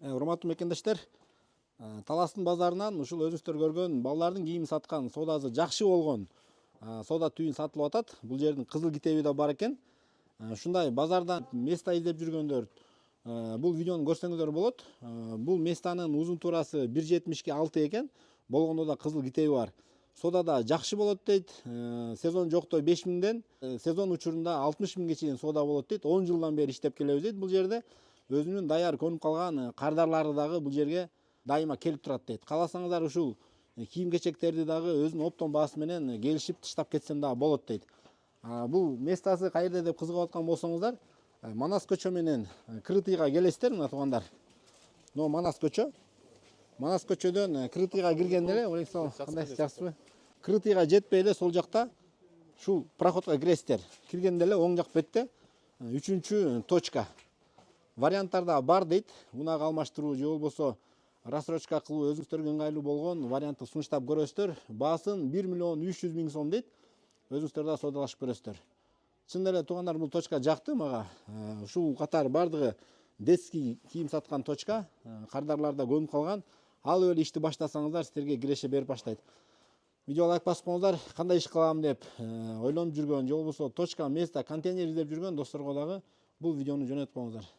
Урматтуу мекендештер, Таластын базарынан ушул өзүңүздөр көргөн балдардын кийим саткан соодасы жакшы болгон соода түйүн сатылып атат. Бул жердин кызыл китеби да бар экен. Ушундай базардан место издеп жүргөндөр бул видеону көрсөңүздөр болот. Бул местанын узун туурасы 1,76 экен. Болгондо да кызыл китеби бар. Соода да жакшы болот дейт. Сезон жокто 5.000ден сезон учурунда 60.000ге чейин соода болот дейт. 10 жылдан бери иштеп келебиз дейт бул жерде. Өзүнүн даяр көнүп калган кардарлары дагы бул жерге дайыма келип турат дейт. Кааласаңыздар ушул кийим кечектерди дагы өзүнүн оптон баасы менен келишип таштап кетсем дагы болот дейт. Бул местасы каерде деп кызыгып аткан болсоңуздар, Манас көчө менен Крытыйга келесиздер, мына туугандар. Мына Манас көчө. Манас көчөдөн Крытыйга киргенде эле, Олександр, кандайсыз, жакшысызбы? Крытыйга жетпей эле сол жакта ушул проходко киресиздер. Киргенде эле оң жак бетте 3-чү точка. Варианттар да бар дейт. Унак алмаштыруу же болбосо рассрочка кылуу өзүңүздөргө ыңгайлуу болгон вариантты сунуштап көрөсүздөр. Баасын 1.300.000 сом дейт. Өзүңүздөр да соодалашып көрөсүздөр. Чын эле туугандар, бул точка жакты мага. Ушул катар бардыгы детский кийим саткан точка. Кардарларда көнүп калган. Алып эле ишти баштасаңыздар, сиздерге киреше берип баштайт. Видео лайк басып коюңуздар. Кандай иш кылам деп ойлонуп жүргөн же болбосо точка, место, контейнер издеп жүргөн досторго дагы бул видеону жөнөтүп коюңуздар.